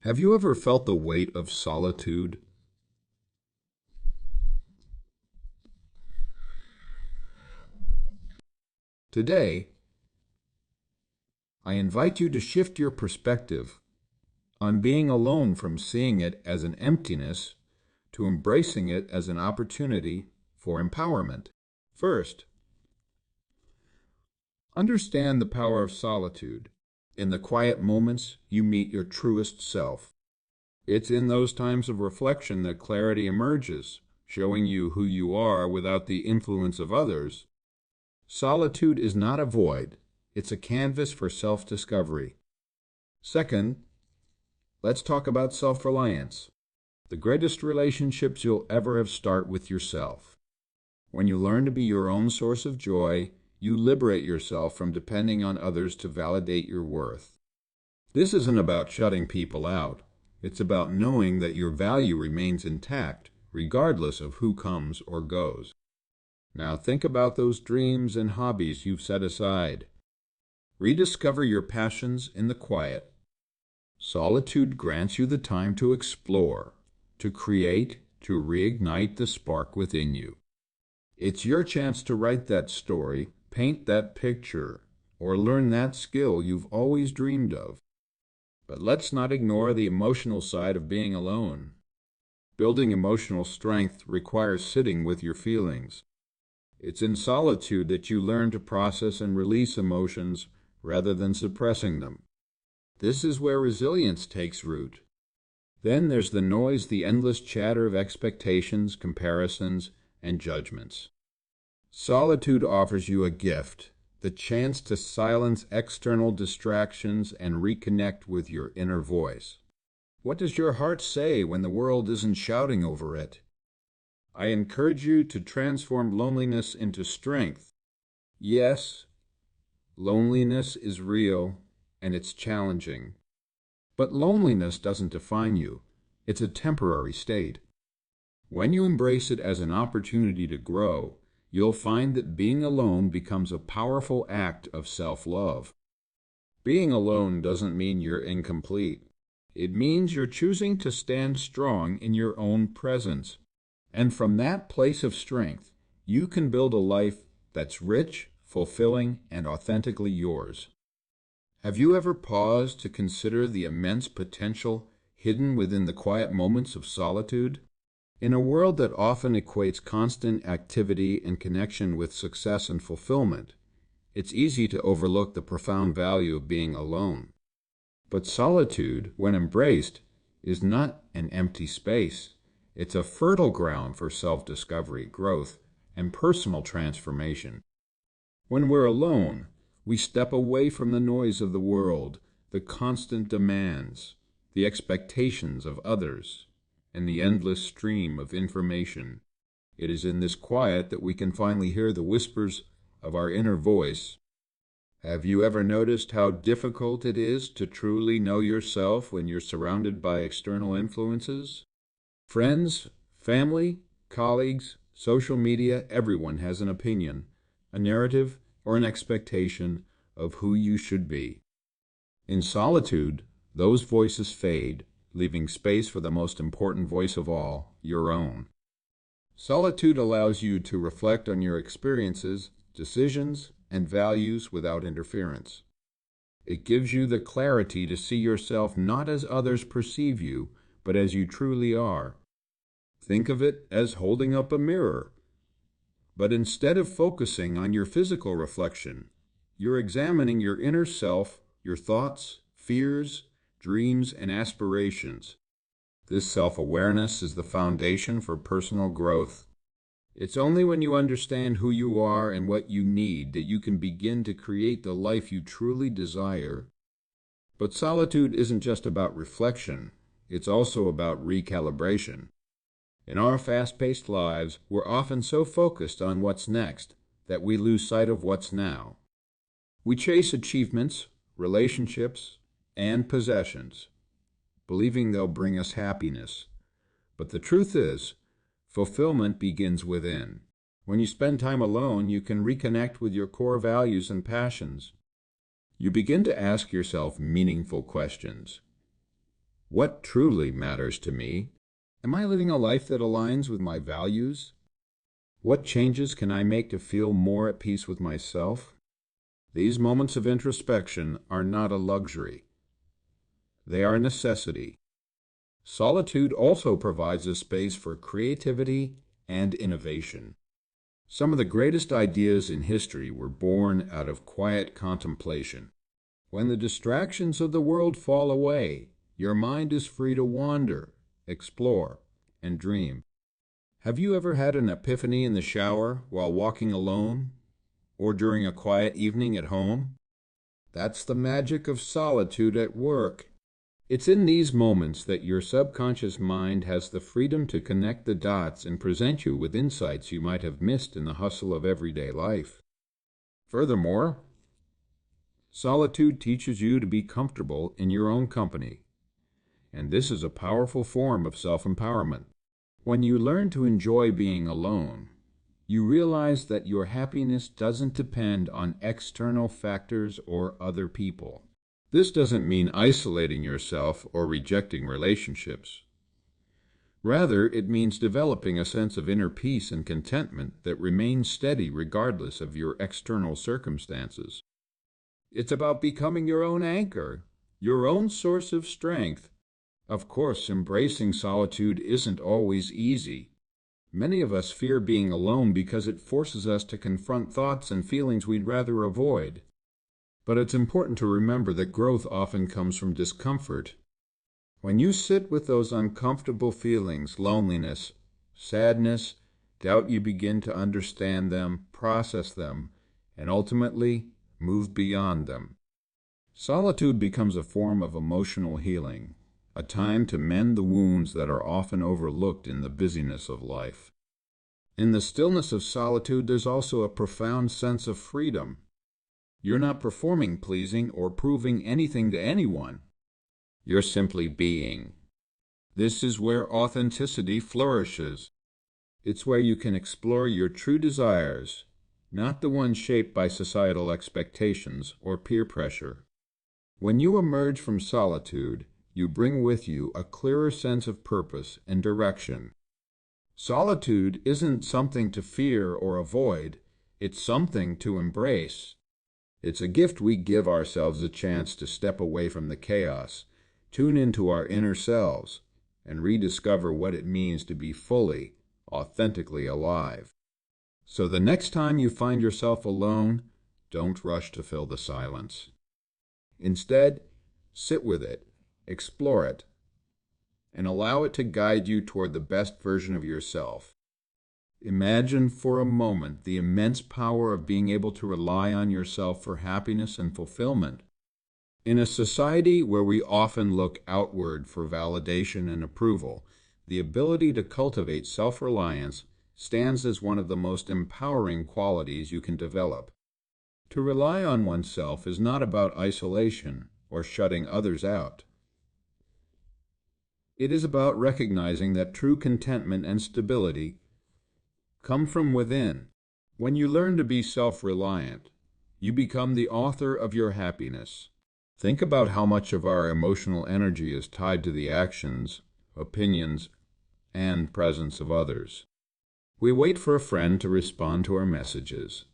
Have you ever felt the weight of solitude? Today, I invite you to shift your perspective on being alone from seeing it as an emptiness to embracing it as an opportunity for empowerment. First, understand the power of solitude. In the quiet moments, you meet your truest self. It's in those times of reflection that clarity emerges, showing you who you are without the influence of others. Solitude is not a void. It's a canvas for self-discovery. Second, let's talk about self-reliance. The greatest relationships you'll ever have start with yourself. When you learn to be your own source of joy, you liberate yourself from depending on others to validate your worth. This isn't about shutting people out. It's about knowing that your value remains intact, regardless of who comes or goes. Now think about those dreams and hobbies you've set aside. Rediscover your passions in the quiet. Solitude grants you the time to explore, to create, to reignite the spark within you. It's your chance to write that story, paint that picture, or learn that skill you've always dreamed of. But let's not ignore the emotional side of being alone. Building emotional strength requires sitting with your feelings. It's in solitude that you learn to process and release emotions rather than suppressing them. This is where resilience takes root. Then there's the noise, the endless chatter of expectations, comparisons, and judgments. Solitude offers you a gift, the chance to silence external distractions and reconnect with your inner voice. What does your heart say when the world isn't shouting over it? I encourage you to transform loneliness into strength. Yes, loneliness is real and it's challenging. But loneliness doesn't define you. It's a temporary state. When you embrace it as an opportunity to grow, you'll find that being alone becomes a powerful act of self-love. Being alone doesn't mean you're incomplete. It means you're choosing to stand strong in your own presence. And from that place of strength, you can build a life that's rich, fulfilling, and authentically yours. Have you ever paused to consider the immense potential hidden within the quiet moments of solitude? In a world that often equates constant activity and connection with success and fulfillment, it's easy to overlook the profound value of being alone. But solitude, when embraced, is not an empty space. It's a fertile ground for self-discovery, growth, and personal transformation. When we're alone, we step away from the noise of the world, the constant demands, the expectations of others, and the endless stream of information. It is in this quiet that we can finally hear the whispers of our inner voice. Have you ever noticed how difficult it is to truly know yourself when you're surrounded by external influences? Friends, family, colleagues, social media, everyone has an opinion, a narrative, or an expectation of who you should be. In solitude, those voices fade, leaving space for the most important voice of all, your own. Solitude allows you to reflect on your experiences, decisions, and values without interference. It gives you the clarity to see yourself not as others perceive you, but as you truly are. Think of it as holding up a mirror. But instead of focusing on your physical reflection, you're examining your inner self, your thoughts, fears, dreams, and aspirations. This self-awareness is the foundation for personal growth. It's only when you understand who you are and what you need that you can begin to create the life you truly desire. But solitude isn't just about reflection. It's also about recalibration. In our fast-paced lives, we're often so focused on what's next that we lose sight of what's now. We chase achievements, relationships, and possessions, believing they'll bring us happiness. But the truth is, fulfillment begins within. When you spend time alone, you can reconnect with your core values and passions. You begin to ask yourself meaningful questions. What truly matters to me? Am I living a life that aligns with my values? What changes can I make to feel more at peace with myself? These moments of introspection are not a luxury. They are a necessity. Solitude also provides a space for creativity and innovation. Some of the greatest ideas in history were born out of quiet contemplation. When the distractions of the world fall away, your mind is free to wander, explore, and dream. Have you ever had an epiphany in the shower while walking alone, or during a quiet evening at home? That's the magic of solitude at work. It's in these moments that your subconscious mind has the freedom to connect the dots and present you with insights you might have missed in the hustle of everyday life. Furthermore, solitude teaches you to be comfortable in your own company, and this is a powerful form of self-empowerment. When you learn to enjoy being alone, you realize that your happiness doesn't depend on external factors or other people. This doesn't mean isolating yourself or rejecting relationships. Rather, it means developing a sense of inner peace and contentment that remains steady regardless of your external circumstances. It's about becoming your own anchor, your own source of strength. Of course, embracing solitude isn't always easy. Many of us fear being alone because it forces us to confront thoughts and feelings we'd rather avoid. But it's important to remember that growth often comes from discomfort. When you sit with those uncomfortable feelings, loneliness, sadness, doubt, you begin to understand them, process them, and ultimately move beyond them. Solitude becomes a form of emotional healing, a time to mend the wounds that are often overlooked in the busyness of life. In the stillness of solitude, there's also a profound sense of freedom. You're not performing, pleasing, or proving anything to anyone. You're simply being. This is where authenticity flourishes. It's where you can explore your true desires, not the ones shaped by societal expectations or peer pressure. When you emerge from solitude, you bring with you a clearer sense of purpose and direction. Solitude isn't something to fear or avoid, it's something to embrace. It's a gift we give ourselves a chance to step away from the chaos, tune into our inner selves, and rediscover what it means to be fully, authentically alive. So the next time you find yourself alone, don't rush to fill the silence. Instead, sit with it, explore it, and allow it to guide you toward the best version of yourself. Imagine for a moment the immense power of being able to rely on yourself for happiness and fulfillment. In a society where we often look outward for validation and approval, the ability to cultivate self-reliance stands as one of the most empowering qualities you can develop. To rely on oneself is not about isolation or shutting others out. It is about recognizing that true contentment and stability come from within. When you learn to be self-reliant, you become the author of your happiness. Think about how much of our emotional energy is tied to the actions, opinions, and presence of others. We wait for a friend to respond to our messages,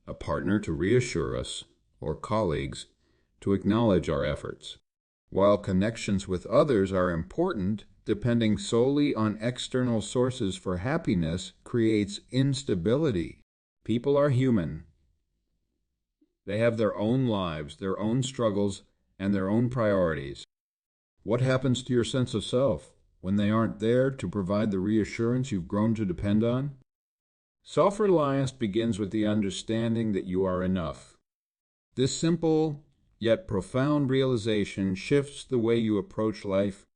a partner to reassure us, or colleagues to acknowledge our efforts. While connections with others are important, depending solely on external sources for happiness creates instability. People are human. They have their own lives, their own struggles, and their own priorities. What happens to your sense of self when they aren't there to provide the reassurance you've grown to depend on? Self-reliance begins with the understanding that you are enough. This simple yet profound realization shifts the way you approach life.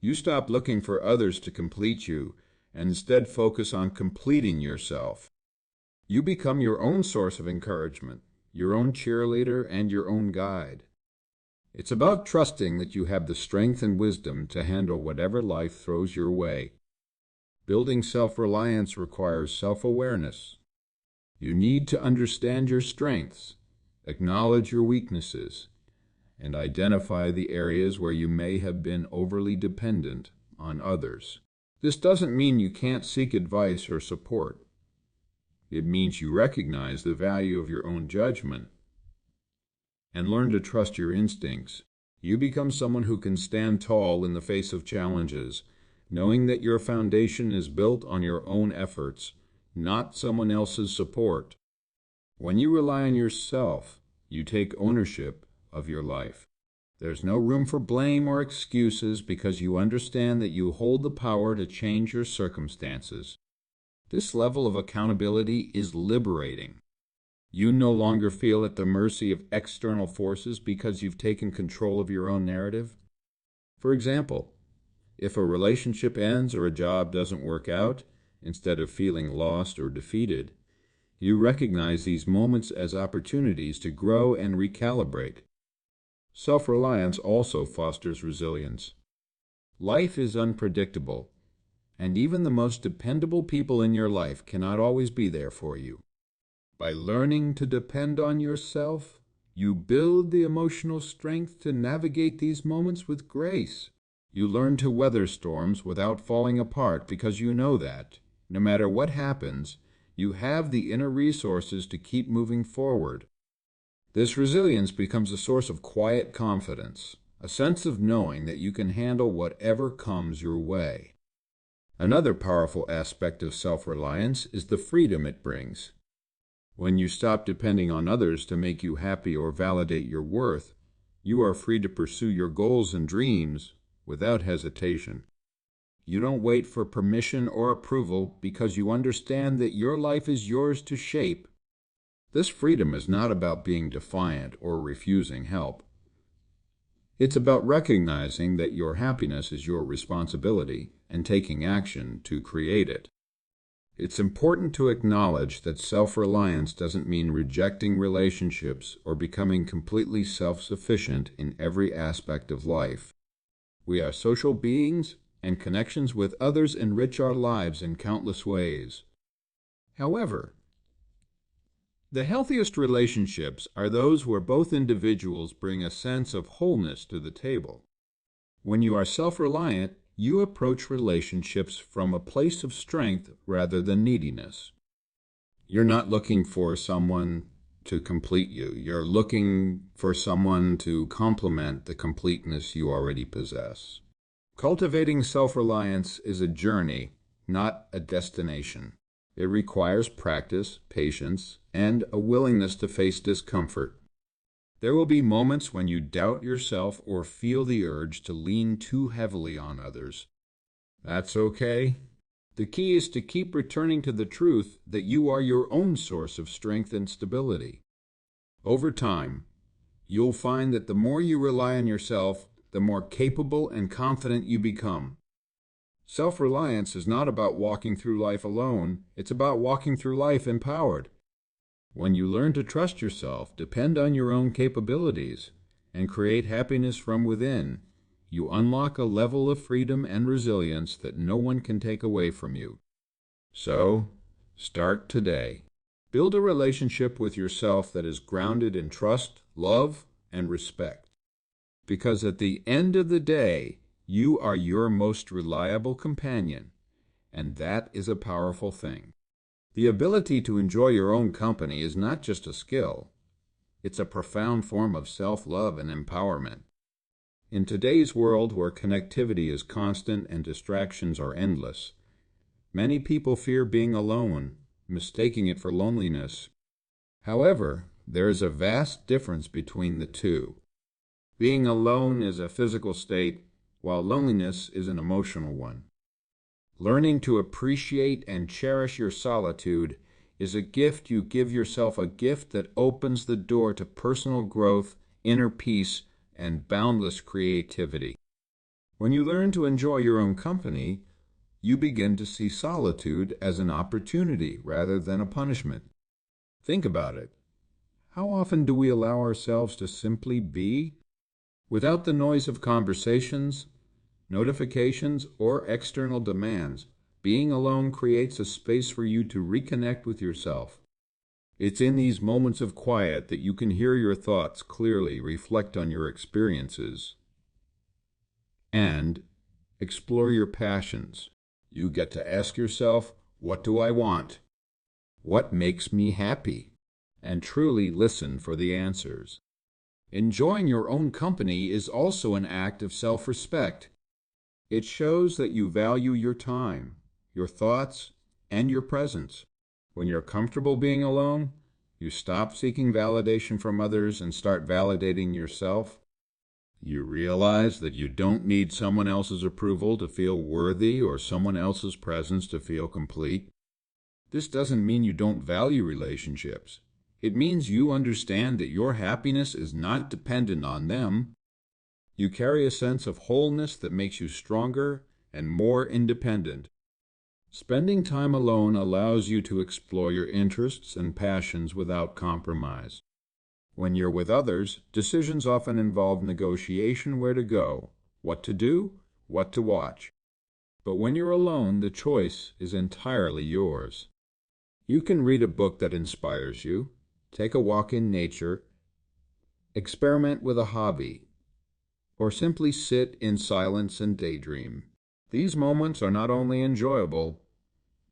You stop looking for others to complete you and instead focus on completing yourself. You become your own source of encouragement, your own cheerleader, and your own guide. It's about trusting that you have the strength and wisdom to handle whatever life throws your way. Building self-reliance requires self-awareness. You need to understand your strengths, acknowledge your weaknesses, and identify the areas where you may have been overly dependent on others. This doesn't mean you can't seek advice or support. It means you recognize the value of your own judgment and learn to trust your instincts. You become someone who can stand tall in the face of challenges, knowing that your foundation is built on your own efforts, not someone else's support. When you rely on yourself, you take ownership of your life. There's no room for blame or excuses because you understand that you hold the power to change your circumstances. This level of accountability is liberating. You no longer feel at the mercy of external forces because you've taken control of your own narrative. For example, if a relationship ends or a job doesn't work out, instead of feeling lost or defeated, you recognize these moments as opportunities to grow and recalibrate. Self-reliance also fosters resilience. Life is unpredictable, and even the most dependable people in your life cannot always be there for you. By learning to depend on yourself, you build the emotional strength to navigate these moments with grace. You learn to weather storms without falling apart because you know that, no matter what happens, you have the inner resources to keep moving forward. This resilience becomes a source of quiet confidence, a sense of knowing that you can handle whatever comes your way. Another powerful aspect of self-reliance is the freedom it brings. When you stop depending on others to make you happy or validate your worth, you are free to pursue your goals and dreams without hesitation. You don't wait for permission or approval because you understand that your life is yours to shape. This freedom is not about being defiant or refusing help. It's about recognizing that your happiness is your responsibility and taking action to create it. It's important to acknowledge that self-reliance doesn't mean rejecting relationships or becoming completely self-sufficient in every aspect of life. We are social beings, and connections with others enrich our lives in countless ways. However, the healthiest relationships are those where both individuals bring a sense of wholeness to the table. When you are self-reliant, you approach relationships from a place of strength rather than neediness. You're not looking for someone to complete you. You're looking for someone to complement the completeness you already possess. Cultivating self-reliance is a journey, not a destination. It requires practice, patience, and a willingness to face discomfort. There will be moments when you doubt yourself or feel the urge to lean too heavily on others. That's okay. The key is to keep returning to the truth that you are your own source of strength and stability. Over time, you'll find that the more you rely on yourself, the more capable and confident you become. Self-reliance is not about walking through life alone. It's about walking through life empowered. When you learn to trust yourself, depend on your own capabilities, and create happiness from within, you unlock a level of freedom and resilience that no one can take away from you. So, start today. Build a relationship with yourself that is grounded in trust, love, and respect. Because at the end of the day, you are your most reliable companion, and that is a powerful thing. The ability to enjoy your own company is not just a skill. It's a profound form of self-love and empowerment. In today's world where connectivity is constant and distractions are endless, many people fear being alone, mistaking it for loneliness. However, there is a vast difference between the two. Being alone is a physical state, while loneliness is an emotional one. Learning to appreciate and cherish your solitude is a gift you give yourself, a gift that opens the door to personal growth, inner peace, and boundless creativity. When you learn to enjoy your own company, you begin to see solitude as an opportunity rather than a punishment. Think about it. How often do we allow ourselves to simply be? Without the noise of conversations, notifications, or external demands, being alone creates a space for you to reconnect with yourself. It's in these moments of quiet that you can hear your thoughts clearly, reflect on your experiences, and explore your passions. You get to ask yourself, what do I want? What makes me happy? And truly listen for the answers. Enjoying your own company is also an act of self-respect. It shows that you value your time, your thoughts, and your presence. When you're comfortable being alone, you stop seeking validation from others and start validating yourself. You realize that you don't need someone else's approval to feel worthy or someone else's presence to feel complete. This doesn't mean you don't value relationships. It means you understand that your happiness is not dependent on them. You carry a sense of wholeness that makes you stronger and more independent. Spending time alone allows you to explore your interests and passions without compromise. When you're with others, decisions often involve negotiation where to go, what to do, what to watch. But when you're alone, the choice is entirely yours. You can read a book that inspires you, take a walk in nature, experiment with a hobby, or simply sit in silence and daydream. These moments are not only enjoyable,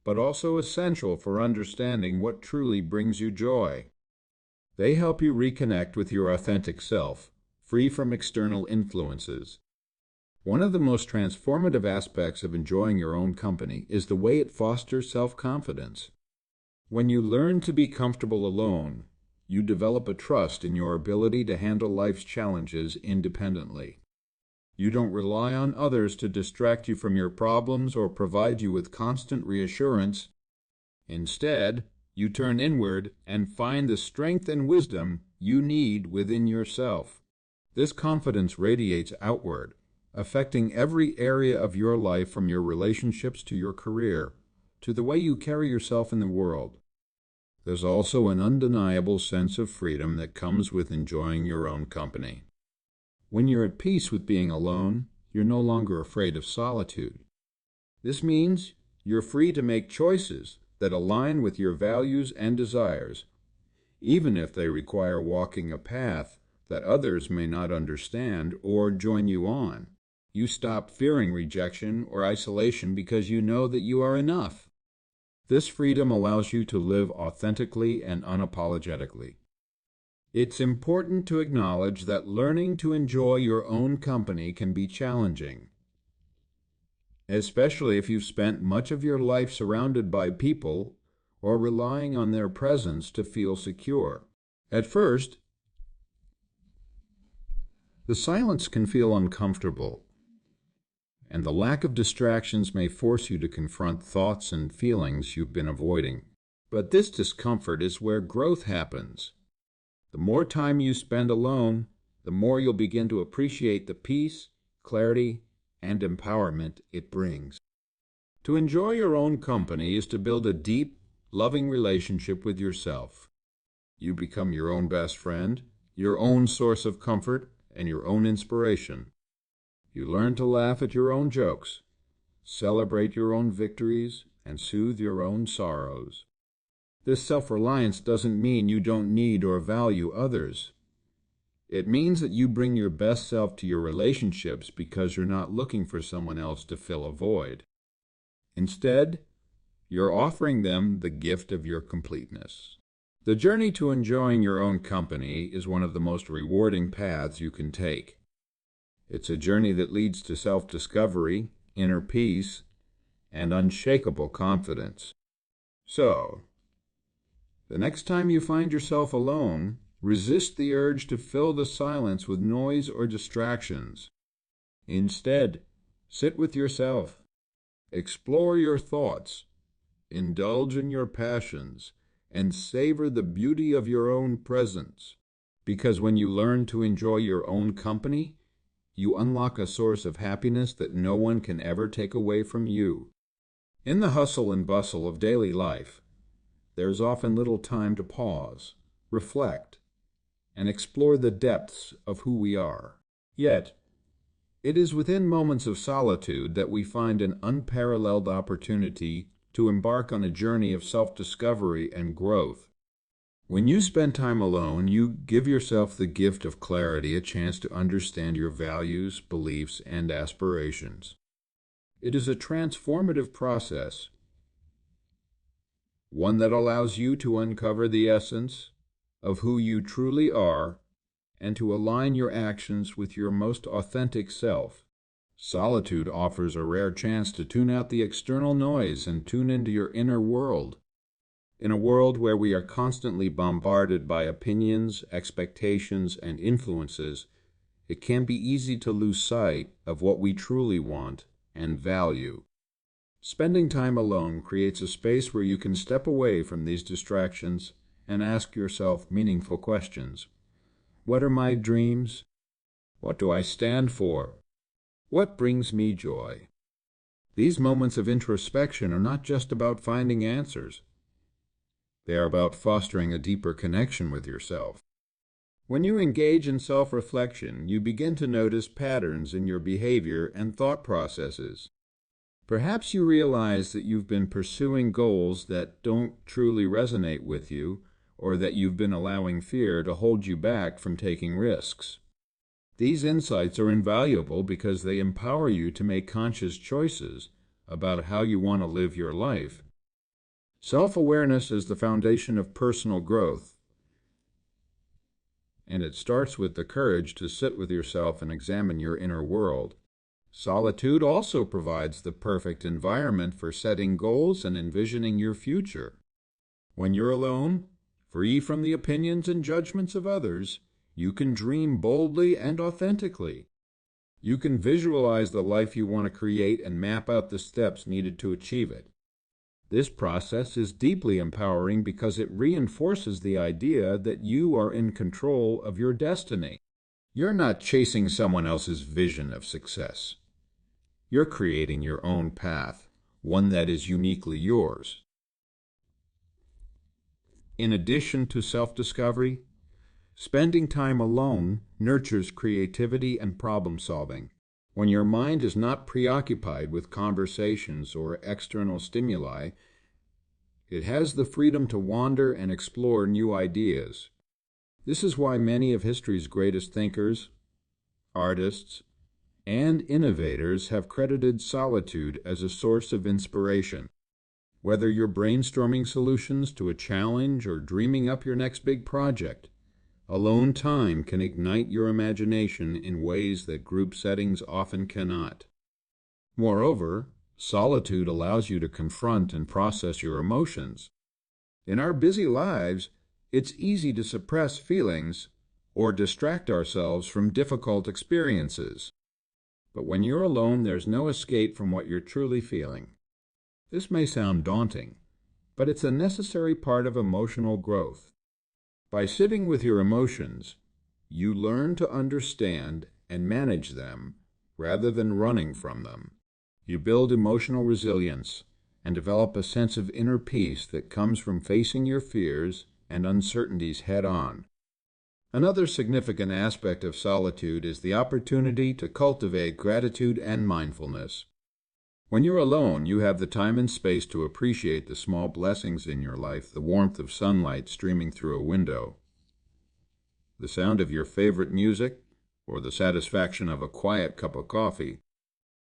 but also essential for understanding what truly brings you joy. They help you reconnect with your authentic self, free from external influences. One of the most transformative aspects of enjoying your own company is the way it fosters self-confidence. When you learn to be comfortable alone, you develop a trust in your ability to handle life's challenges independently. You don't rely on others to distract you from your problems or provide you with constant reassurance. Instead, you turn inward and find the strength and wisdom you need within yourself. This confidence radiates outward, affecting every area of your life, from your relationships to your career, to the way you carry yourself in the world. There's also an undeniable sense of freedom that comes with enjoying your own company. When you're at peace with being alone, you're no longer afraid of solitude. This means you're free to make choices that align with your values and desires, even if they require walking a path that others may not understand or join you on. You stop fearing rejection or isolation because you know that you are enough. This freedom allows you to live authentically and unapologetically. It's important to acknowledge that learning to enjoy your own company can be challenging, especially if you've spent much of your life surrounded by people or relying on their presence to feel secure. At first, the silence can feel uncomfortable, and the lack of distractions may force you to confront thoughts and feelings you've been avoiding. But this discomfort is where growth happens. The more time you spend alone, the more you'll begin to appreciate the peace, clarity, and empowerment it brings. To enjoy your own company is to build a deep, loving relationship with yourself. You become your own best friend, your own source of comfort, and your own inspiration. You learn to laugh at your own jokes, celebrate your own victories, and soothe your own sorrows. This self-reliance doesn't mean you don't need or value others. It means that you bring your best self to your relationships because you're not looking for someone else to fill a void. Instead, you're offering them the gift of your completeness. The journey to enjoying your own company is one of the most rewarding paths you can take. It's a journey that leads to self-discovery, inner peace, and unshakable confidence. So, the next time you find yourself alone, resist the urge to fill the silence with noise or distractions. Instead, sit with yourself, explore your thoughts, indulge in your passions, and savor the beauty of your own presence. Because when you learn to enjoy your own company, you unlock a source of happiness that no one can ever take away from you. In the hustle and bustle of daily life, there's often little time to pause, reflect, and explore the depths of who we are. Yet, it is within moments of solitude that we find an unparalleled opportunity to embark on a journey of self-discovery and growth. When you spend time alone, you give yourself the gift of clarity, a chance to understand your values, beliefs, and aspirations. It is a transformative process, one that allows you to uncover the essence of who you truly are and to align your actions with your most authentic self. Solitude offers a rare chance to tune out the external noise and tune into your inner world. In a world where we are constantly bombarded by opinions, expectations, and influences, it can be easy to lose sight of what we truly want and value. Spending time alone creates a space where you can step away from these distractions and ask yourself meaningful questions. What are my dreams? What do I stand for? What brings me joy? These moments of introspection are not just about finding answers. They are about fostering a deeper connection with yourself. When you engage in self-reflection, you begin to notice patterns in your behavior and thought processes. Perhaps you realize that you've been pursuing goals that don't truly resonate with you, or that you've been allowing fear to hold you back from taking risks. These insights are invaluable because they empower you to make conscious choices about how you want to live your life. Self-awareness is the foundation of personal growth, and it starts with the courage to sit with yourself and examine your inner world. Solitude also provides the perfect environment for setting goals and envisioning your future. When you're alone, free from the opinions and judgments of others, you can dream boldly and authentically. You can visualize the life you want to create and map out the steps needed to achieve it. This process is deeply empowering because it reinforces the idea that you are in control of your destiny. You're not chasing someone else's vision of success. You're creating your own path, one that is uniquely yours. In addition to self-discovery, spending time alone nurtures creativity and problem-solving. When your mind is not preoccupied with conversations or external stimuli, it has the freedom to wander and explore new ideas. This is why many of history's greatest thinkers, artists, and innovators have credited solitude as a source of inspiration. Whether you're brainstorming solutions to a challenge or dreaming up your next big project, alone time can ignite your imagination in ways that group settings often cannot. Moreover, solitude allows you to confront and process your emotions. In our busy lives, it's easy to suppress feelings or distract ourselves from difficult experiences. But when you're alone, there's no escape from what you're truly feeling. This may sound daunting, but it's a necessary part of emotional growth. By sitting with your emotions, you learn to understand and manage them rather than running from them. You build emotional resilience and develop a sense of inner peace that comes from facing your fears and uncertainties head-on. Another significant aspect of solitude is the opportunity to cultivate gratitude and mindfulness. When you're alone, you have the time and space to appreciate the small blessings in your life, the warmth of sunlight streaming through a window, the sound of your favorite music, or the satisfaction of a quiet cup of coffee.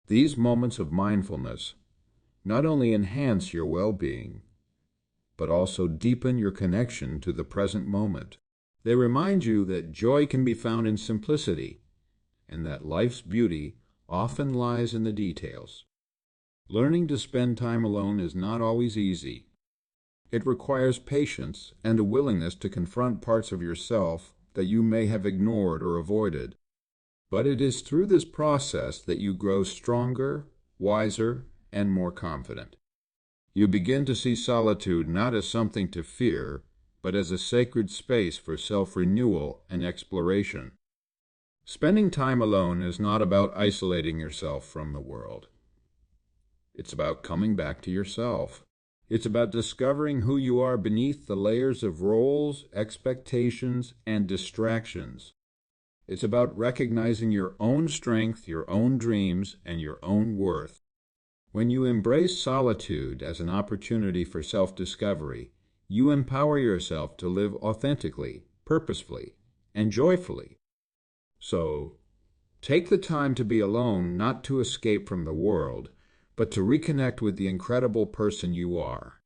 These moments of mindfulness not only enhance your well-being, but also deepen your connection to the present moment. They remind you that joy can be found in simplicity, and that life's beauty often lies in the details. Learning to spend time alone is not always easy. It requires patience and a willingness to confront parts of yourself that you may have ignored or avoided. But it is through this process that you grow stronger, wiser, and more confident. You begin to see solitude not as something to fear, but as a sacred space for self-renewal and exploration. Spending time alone is not about isolating yourself from the world. It's about coming back to yourself. It's about discovering who you are beneath the layers of roles, expectations, and distractions. It's about recognizing your own strength, your own dreams, and your own worth. When you embrace solitude as an opportunity for self-discovery, you empower yourself to live authentically, purposefully, and joyfully. So, take the time to be alone, not to escape from the world, but to reconnect with the incredible person you are.